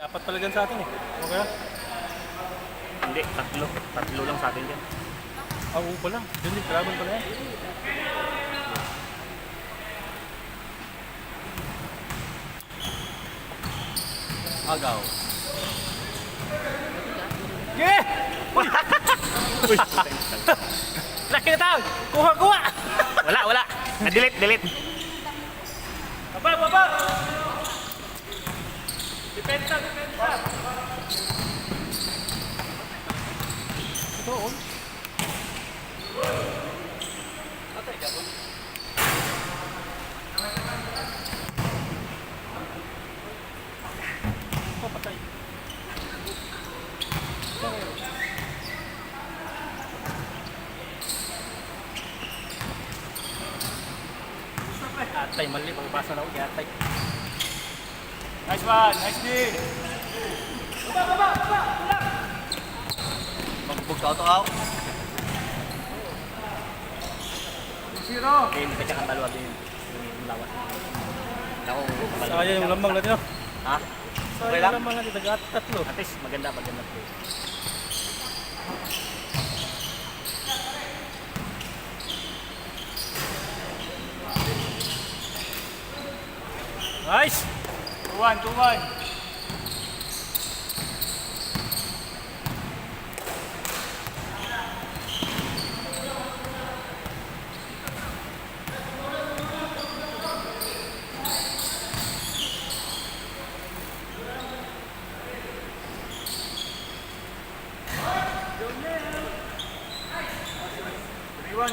Dapat pala dyan sa atin eh. Okay lang. Hindi, tatlo. Tatlo lang sa atin dyan. Ah, upo lang. Yun din, travel pala yan. Agaw. Yeah! Uy! Laki na tawag! Kuha! Wala. Na-delete. Baba! Depensa! Ito, oh. Atay, gabon. Patay. Atay, mali. Pagpasa na ako, atay. Nice one! Nice D! Baba! Magbog ka ito ako. 2-0! Hindi pa siya kang dalawa din. Yung lawas. Ako, Sayang yung lamang natin, oh. Ha? Sayang yung lamang natin. Tatlo. At least, maganda play. Nice! 2-1.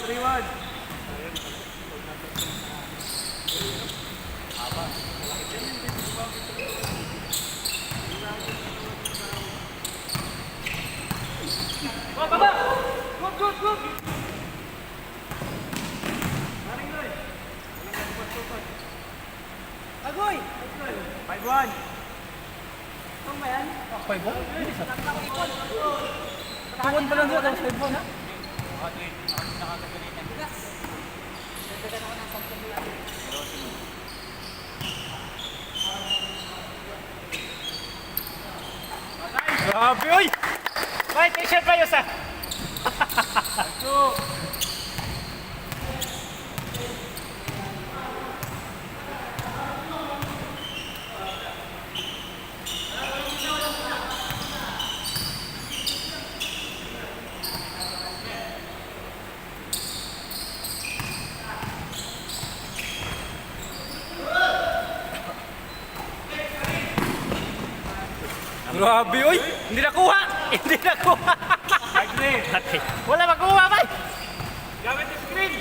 Three-one. Baba! Good! Agoy! 5-1. Itong ba yan? 5-1? Hindi sa. 2-1 pa lang doon, tapos 5-1 ha? Grabe, oy! May t-shirt pa yun sa... Grabe, oy! Hindi nakuha! Wala makuha, bay! Gamit yung screen!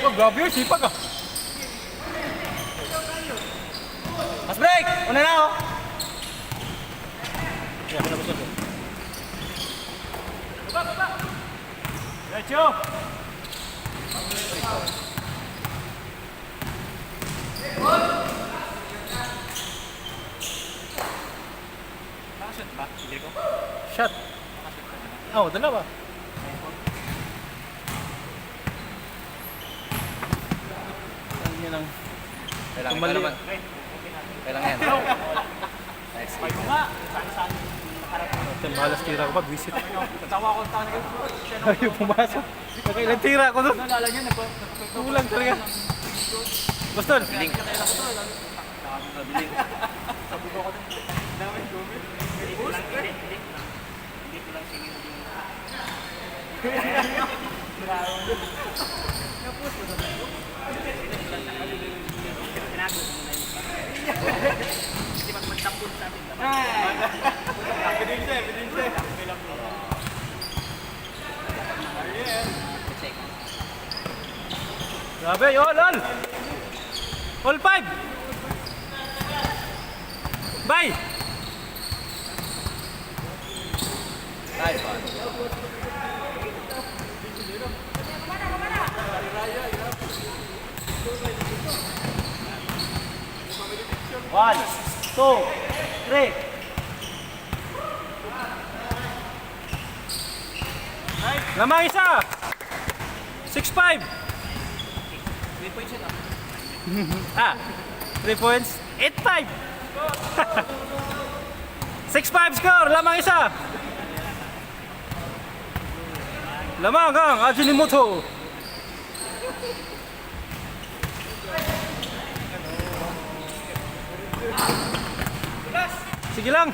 Oh, grabe, oy! Sipag ah! Mas break! Una na, oh! Kaya, pinabusog ko. Baba! Diretso! Shot. Oh, dalawa. Yan lang. Kailangan Tumali. naman. Kailangan yan. Next week. Ito, malas tira ko pag visit. Ayaw pumasok. Nakailan tira ko doon. Kulang talaga. Boston. Biling. Grabe, all 5. Bye. Nice one. One, two, three. Lamang isa. 6-5. 3 points. 3 points. 8-5. 6-5 score. Lamang isa. Lamang ang Ajinomoto. Sige lang.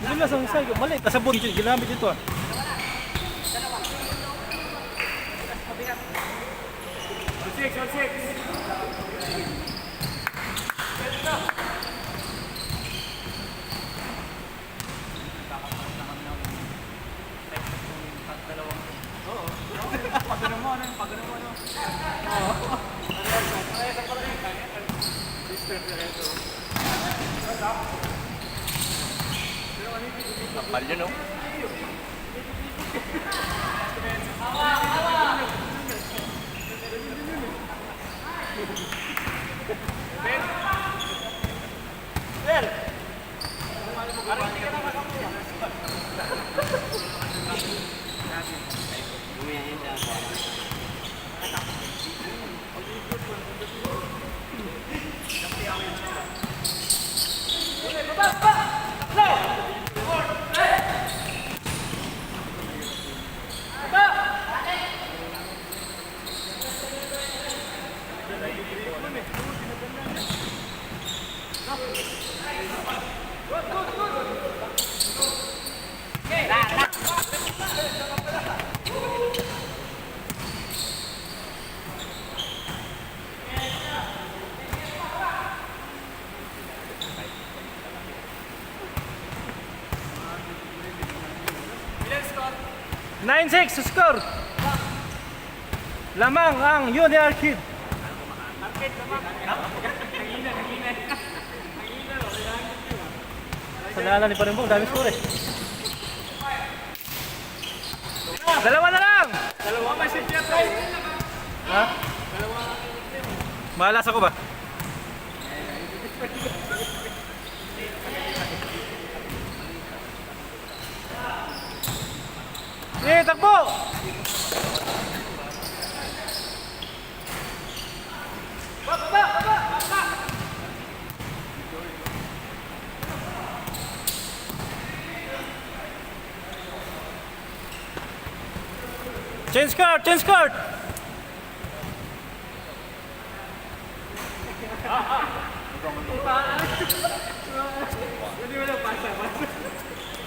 Bilas ang isa. Mali. Kasabon. Ginamit ito ah. Six, on six. Kapal yun, no? Nine six score. Lamang ang Uni Arcade. Sa naalala ni Parimbong, dami score eh. Dalawa na lang! Dalawa may safety at Ha? Malas ako ba? Eh, takbo! Change card! Change card!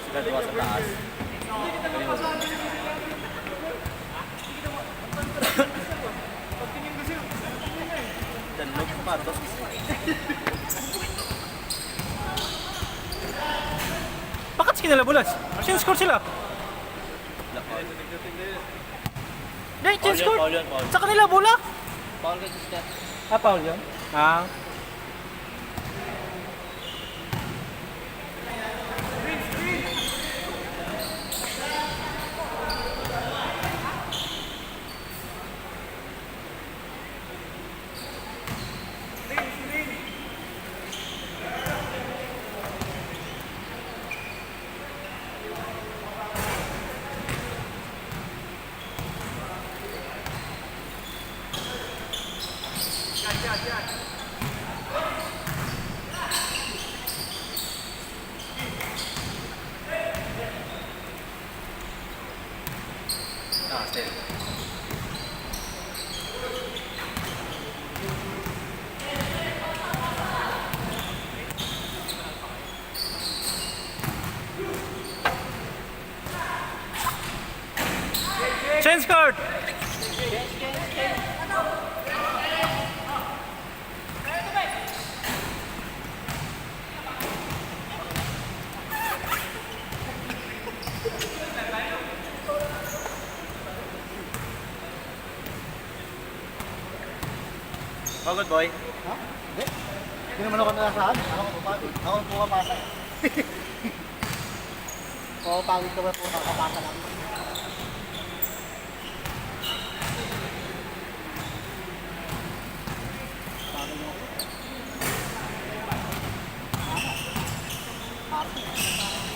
Sila tuwa sa taas. Danog pa to. Bakit sila bulas? Change score sila. Hindi, change score. Paul yun, Paul. Sa kanila bola. Paul ka siya. Ah, Paul yun? Ah. Ah, stay. Change card. Oh, good boy. Ha? Hindi. Hindi naman ako nasaan. Ako po kapasa. Oo, pangit ko ba po nakapasa lang.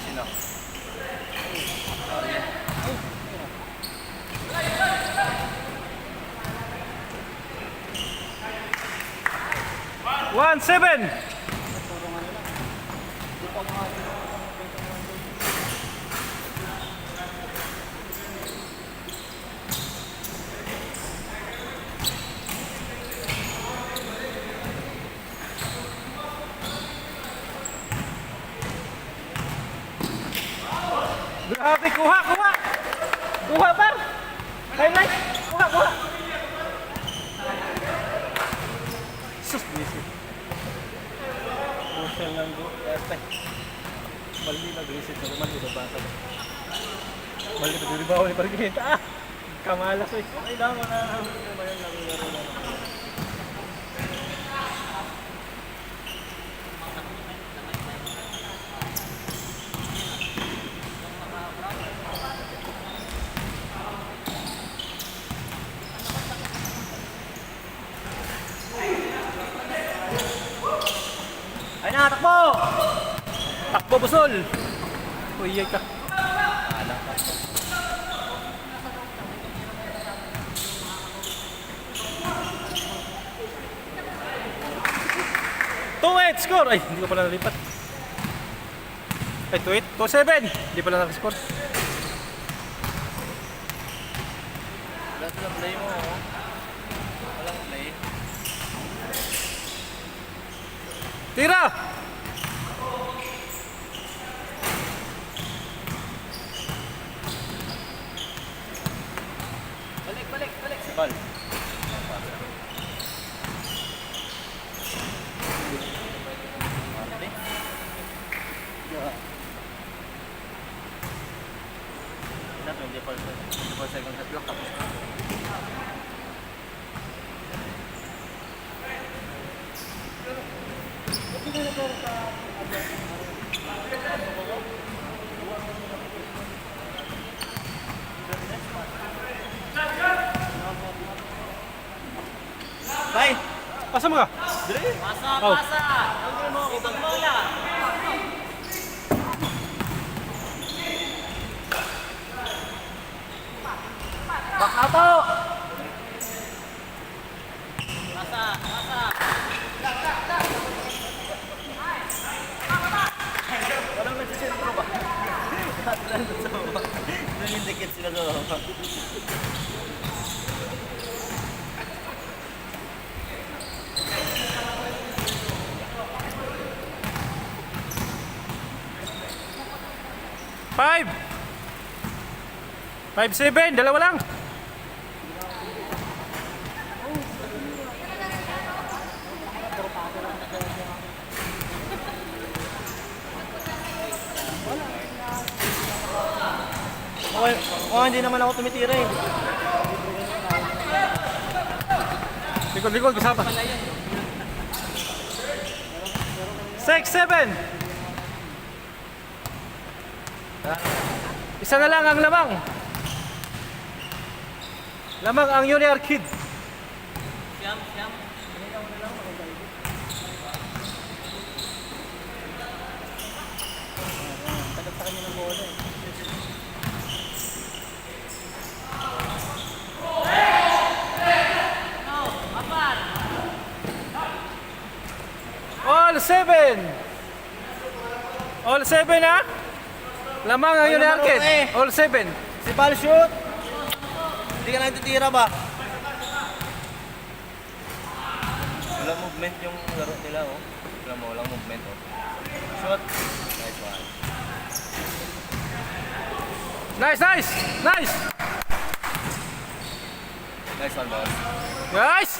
Sino? 1-1. 1-7. Grabe, kuha, kuha! Kuha ba? Highlight! Kuha, kuha! Sus, busy. Busyang lang go. Mali na visit na naman dito bata. Mali na dito bawal ni Pargenta. Ah! Kamalas eh. Kailangan mo na mayan lang laro na. Ay na, takbo! Takbo, busol! Uyay ka. Two-eight score! Ay, hindi ko pala nalipat. Ay, 2-8. 2-7. Hindi pala nakascore. Wala sila play mo, oh. Walang play. Tira! Balik, balik, balik. Bal. Na 24 seconds at block tapos. Bye! Asa mo ka? Pasa, Oh. pasa! Tanggal mo, ibang bola! Bakato! Pasa, pasa! Walang nagsisentro ba? Nandun sa baba. Nanindikit sila sa baba. Five! 5-7, dalawa lang. Hindi naman ako tumitira eh. Likod, kasama. 6-7. Isa na lang ang lamang. Lamang ang Junior Kid. Siyam, siyam. Tagat sa kanya ng bola eh. All 7. All 7 ha? Lamang ang Junior Kid. All 7. Si Bal shoot! Hindi ka lang titira ba? Walang movement yung laro nila oh. Walang movement oh. Shoot! Nice one. Nice, nice! Nice! Nice one boss. Nice!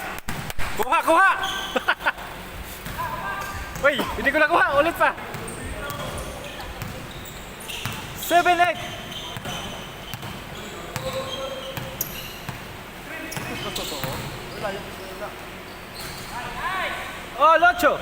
Kuha, kuha! Uy, hindi ko nakuha. Ulit pa. 7-8. Oh, Locho.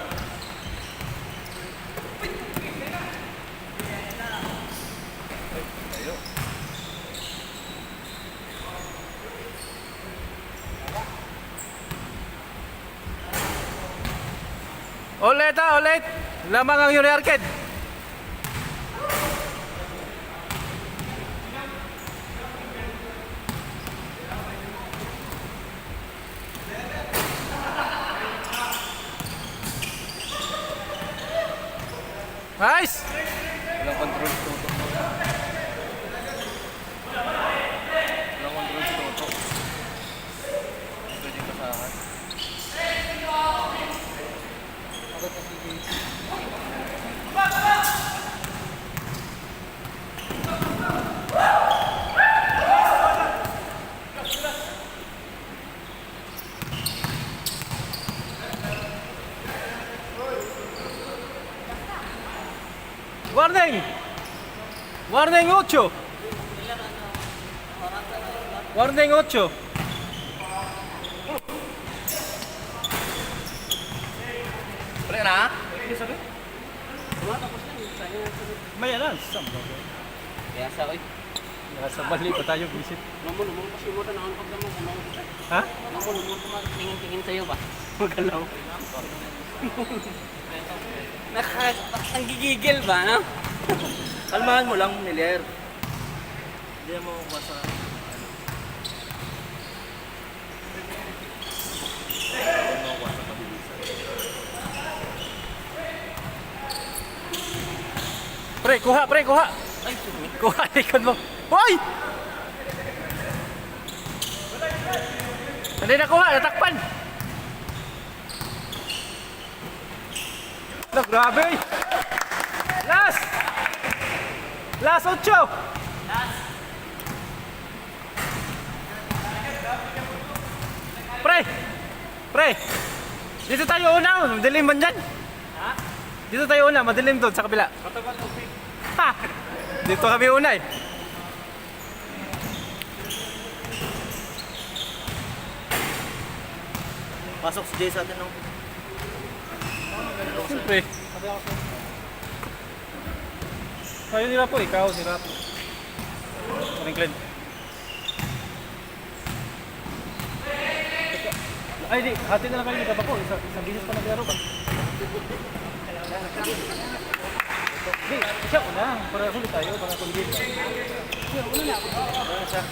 Ulit ha, ulit. Lamang ang Junior Kid. Nice! Walang control si Toto. Walang control si Toto. Pwede pasahan. Agad na si James. Warning! Warning 8! Warning 8! Balik na? May alas. Samba. Kaya sa akin. Nasa bali pa tayo visit. Namun kasi mo na pag naman Ha? namun tingin sa'yo ba? Magalaw. Ang gigigil ba, no? Kalmahan mo lang, Miller. Hindi mo basta. Pre, kuha, pre, kuha. Ay, sumi. Kuha, likod mo. Hoy! Hindi na kuha, natakpan. No, grabe. Last! Last 8! Pre! Pre! Dito tayo una, madilim man dyan. Ha? Dito tayo una, madilim doon sa kabila. Ha! Dito kami una eh. Pasok si Jay sa atin ng... Siyempre. Kayo nila po, ikaw, si Rap. Franklin. Ay, di, hati na lang kayo ni Kaba po. Isang bisis pa naglaro ba? Di, siya una. Para huli tayo, para kuligin. Siya una na. Siya.